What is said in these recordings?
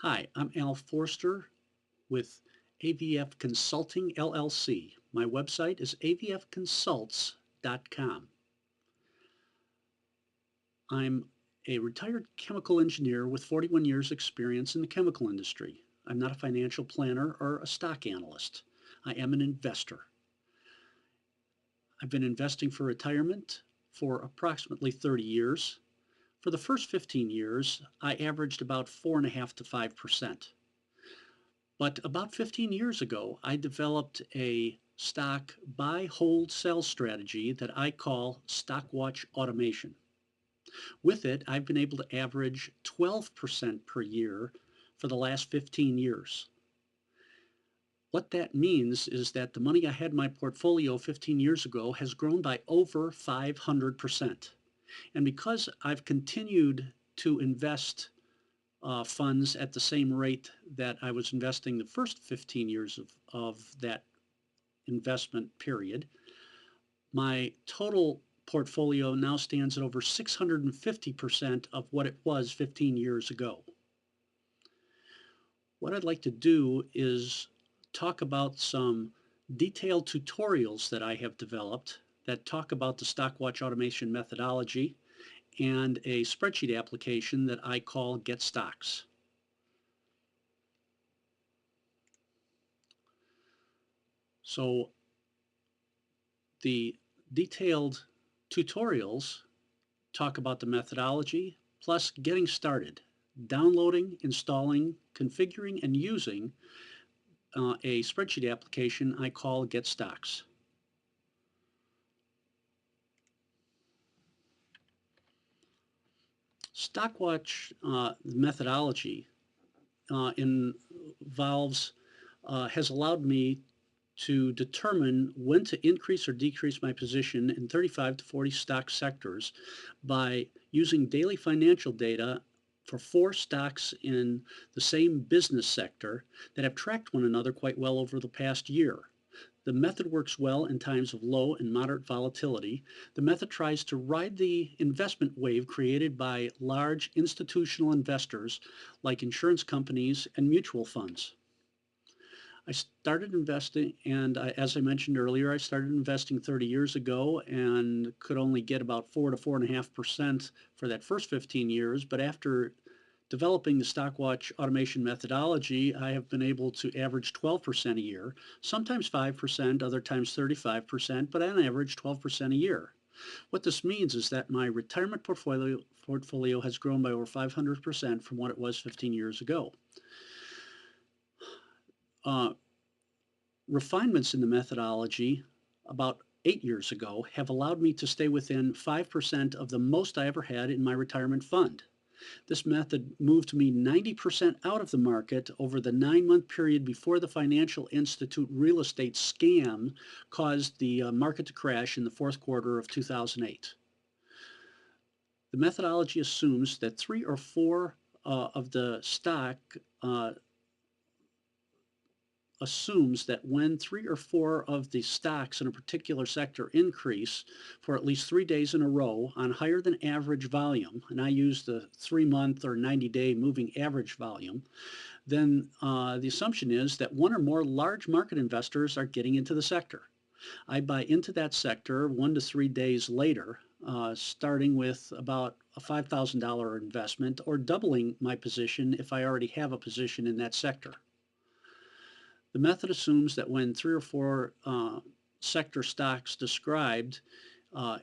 Hi, I'm Al Forster with AVF Consulting LLC. My website is avfconsults.com. I'm a retired chemical engineer with 41 years experience in the chemical industry. I'm not a financial planner or a stock analyst. I am an investor. I've been investing for retirement for approximately 30 years. For the first 15 years, I averaged about 4.5 to 5%. But about 15 years ago, I developed a stock buy, hold, sell strategy that I call StockWatchAutomation. With it, I've been able to average 12% per year for the last 15 years. What that means is that the money I had in my portfolio 15 years ago has grown by over 500%. And because I've continued to invest funds at the same rate that I was investing the first 15 years of that investment period, my total portfolio now stands at over 650% of what it was 15 years ago. What I'd like to do is talk about some detailed tutorials that I have developed that talk about the StockWatch automation methodology and a spreadsheet application that I call GetStocks. So the detailed tutorials talk about the methodology plus getting started, downloading, installing, configuring, and using a spreadsheet application I call GetStocks. StockWatch methodology has allowed me to determine when to increase or decrease my position in 35 to 40 stock sectors by using daily financial data for 4 stocks in the same business sector that have tracked one another quite well over the past year. The method works well in times of low and moderate volatility. The method tries to ride the investment wave created by large institutional investors like insurance companies and mutual funds. I started investing, and as I mentioned earlier, I started investing 30 years ago and could only get about 4 to 4.5% for that first 15 years. But after developing the StockWatch automation methodology, I have been able to average 12% a year, sometimes 5%, other times 35%, but on average 12% a year. What this means is that my retirement portfolio has grown by over 500% from what it was 15 years ago. Refinements in the methodology about 8 years ago have allowed me to stay within 5% of the most I ever had in my retirement fund. This method moved me 90% out of the market over the 9-month period before the financial institute real estate scam caused the market to crash in the fourth quarter of 2008. The methodology assumes that 3 or 4 of the stock assumes that when 3 or 4 of the stocks in a particular sector increase for at least 3 days in a row on higher than average volume, and I use the 3-month or 90-day moving average volume, then the assumption is that 1 or more large market investors are getting into the sector. I buy into that sector 1 to 3 days later, starting with about a $5,000 investment or doubling my position if I already have a position in that sector. The method assumes that when 3 or 4 sector stocks described,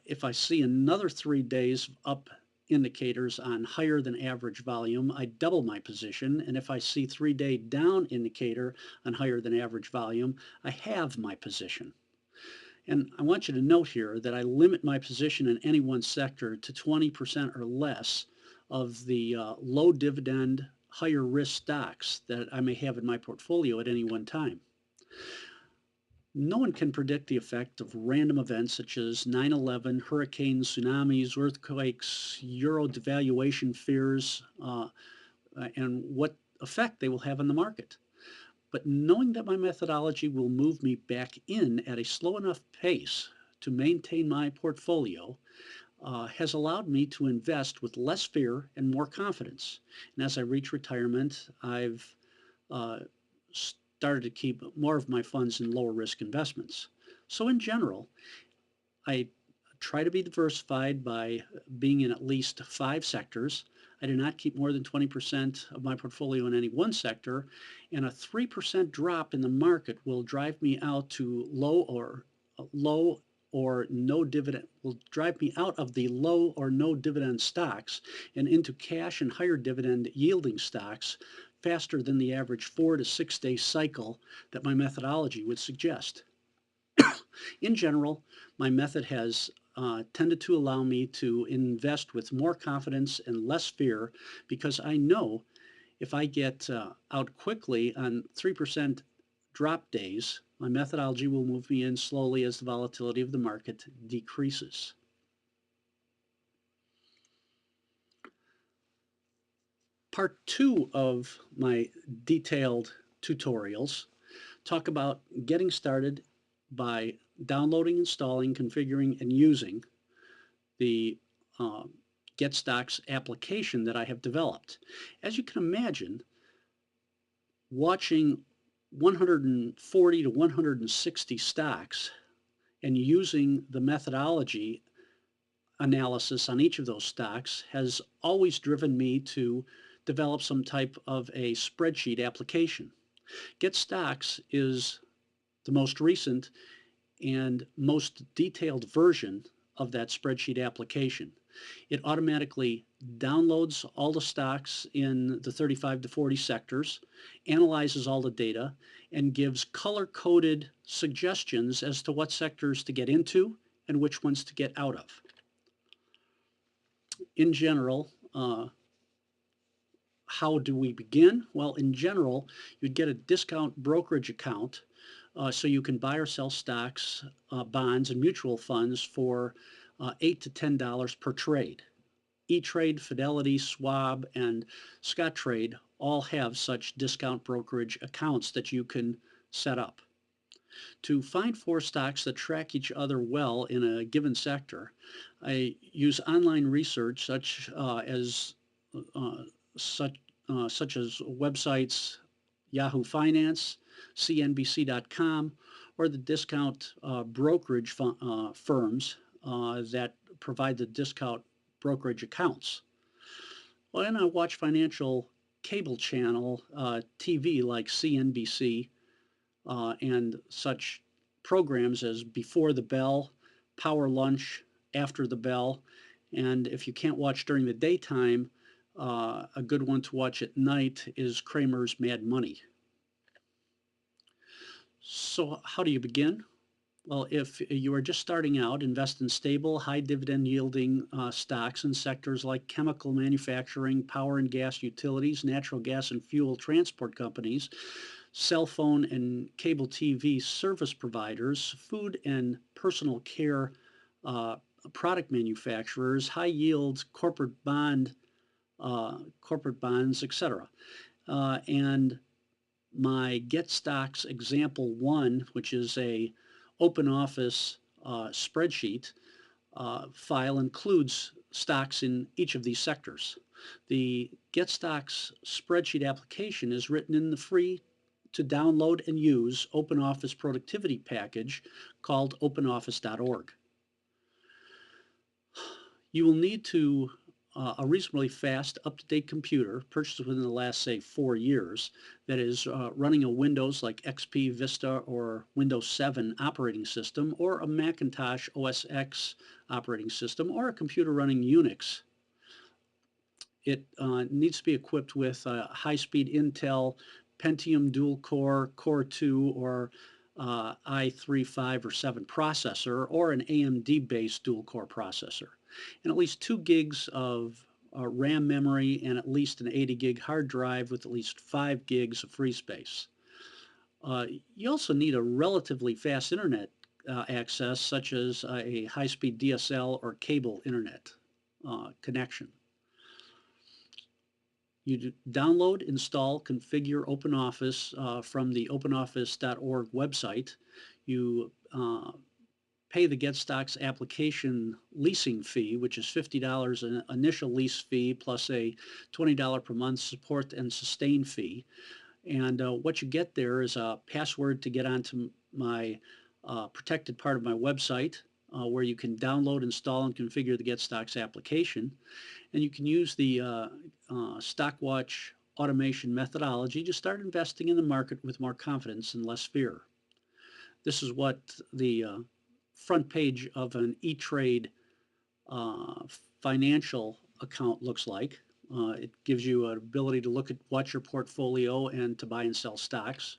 if I see another 3 days up indicators on higher than average volume, I double my position. And if I see 3-day down indicator on higher than average volume, I halve my position. And I want you to note here that I limit my position in any one sector to 20% or less of the low dividend, higher risk stocks that I may have in my portfolio at any one time. No one can predict the effect of random events such as 9/11, hurricanes, tsunamis, earthquakes, euro devaluation fears, and what effect they will have on the market. But knowing that my methodology will move me back in at a slow enough pace to maintain my portfolio, has allowed me to invest with less fear and more confidence. And as I reach retirement, I've started to keep more of my funds in lower risk investments. So in general, I try to be diversified by being in at least 5 sectors. I do not keep more than 20% of my portfolio in any one sector, and a 3% drop in the market will drive me out to low or no dividend, will drive me out of the low or no dividend stocks and into cash and higher dividend yielding stocks faster than the average 4 to 6 day cycle that my methodology would suggest. In general, my method has tended to allow me to invest with more confidence and less fear because I know if I get out quickly on 3% drop days, my methodology will move me in slowly as the volatility of the market decreases. Part 2 of my detailed tutorials talk about getting started by downloading, installing, configuring, and using the GetStocks application that I have developed. As you can imagine, watching 140 to 160 stocks and using the methodology analysis on each of those stocks has always driven me to develop some type of a spreadsheet application. GetStocks is the most recent and most detailed version of that spreadsheet application. It automatically downloads all the stocks in the 35 to 40 sectors, analyzes all the data, and gives color-coded suggestions as to what sectors to get into and which ones to get out of. In general, how do we begin? Well, in general, you'd get a discount brokerage account so you can buy or sell stocks, bonds, and mutual funds for $8 to $10 per trade. E-Trade, Fidelity, Schwab, and Scottrade all have such discount brokerage accounts that you can set up. To find 4 stocks that track each other well in a given sector, I use online research such as websites Yahoo Finance, CNBC.com, or the discount brokerage firms that provide the discount brokerage accounts. Well, and I watch financial cable channel TV like CNBC and such programs as Before the Bell, Power Lunch, After the Bell, and if you can't watch during the daytime, a good one to watch at night is Kramer's Mad Money. So how do you begin? Well, if you are just starting out, invest in stable, high dividend yielding stocks in sectors like chemical manufacturing, power and gas utilities, natural gas and fuel transport companies, cell phone and cable TV service providers, food and personal care product manufacturers, high yield corporate bonds, etc. And my GetStocks example 1, which is a OpenOffice spreadsheet file, includes stocks in each of these sectors. The GetStocks spreadsheet application is written in the free to download and use OpenOffice productivity package called openoffice.org. You will need to a reasonably fast, up-to-date computer purchased within the last, say, 4 years that is running a Windows like XP, Vista, or Windows 7 operating system, or a Macintosh OS X operating system, or a computer running Unix. It needs to be equipped with a high-speed Intel Pentium dual-core, Core 2, or i3, 5, or 7 processor, or an AMD-based dual-core processor, and at least 2 gigs of RAM memory and at least an 80 gig hard drive with at least 5 gigs of free space. You also need a relatively fast internet access, such as a high-speed DSL or cable internet connection. You download, install, configure OpenOffice from the openoffice.org website. You pay the GetStocks application leasing fee, which is $50 an initial lease fee plus a $20 per month support and sustain fee. And what you get there is a password to get onto my protected part of my website, where you can download, install, and configure the GetStocks application. And you can use the StockWatch automation methodology to start investing in the market with more confidence and less fear. This is what the front page of an E-Trade financial account looks like. It gives you an ability to watch your portfolio and to buy and sell stocks.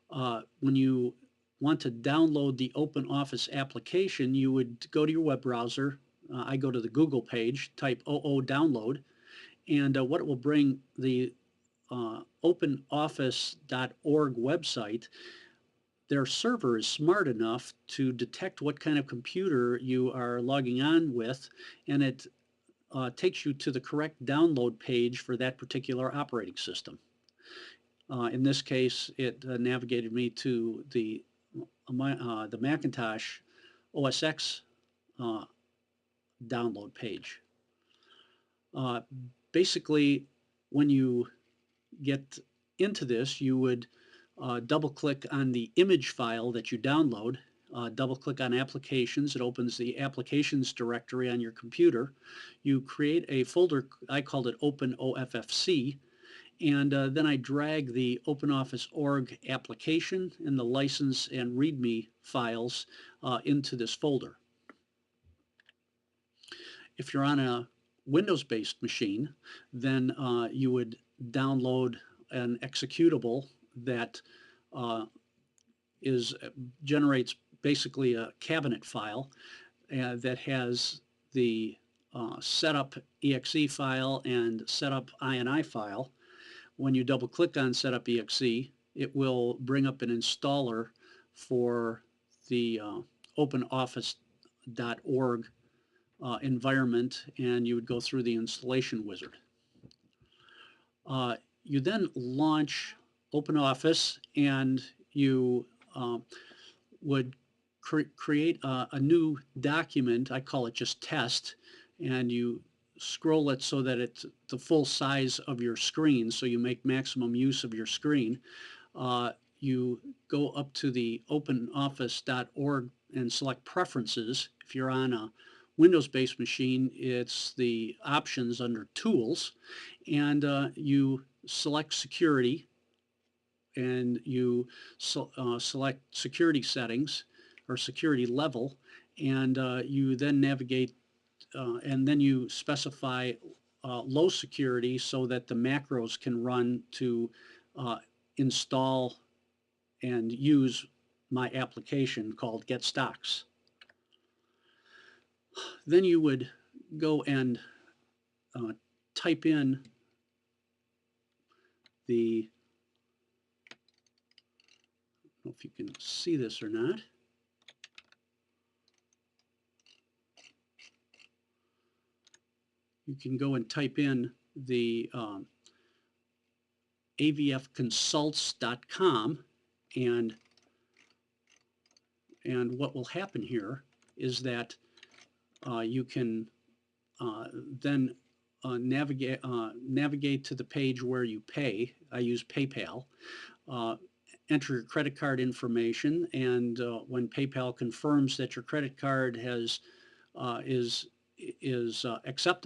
When you want to download the OpenOffice application, you would go to your web browser. I go to the Google page, type OO download, and what it will bring, the openoffice.org website. Their server is smart enough to detect what kind of computer you are logging on with, and it takes you to the correct download page for that particular operating system. In this case, it navigated me to the Macintosh OS X download page. Basically, when you get into this, you would double-click on the image file that you download, double-click on Applications. It opens the Applications directory on your computer. You create a folder, I called it OpenOFFC, and then I drag the OpenOffice.org application and the license and README files into this folder. If you're on a Windows-based machine, then you would download an executable that generates basically a cabinet file that has the setup exe file and setup ini file. When you double click on setup exe, it will bring up an installer for the OpenOffice.org environment, and you would go through the installation wizard. You then launch OpenOffice, and you would create a new document. I call it just test, and you scroll it so that it's the full size of your screen, so you make maximum use of your screen. You go up to the OpenOffice.org and select Preferences. If you're on a Windows-based machine, it's the options under Tools, and you select Security, and you select Security Settings or Security Level, and you then navigate and then you specify low security so that the macros can run to install and use my application called GetStocks. Then you would go and type in the, I don't know if you can see this or not. You can go and type in the avfconsults.com, and what will happen here is that you can then navigate to the page where you pay. I use PayPal. Enter your credit card information, and when PayPal confirms that your credit card is acceptable,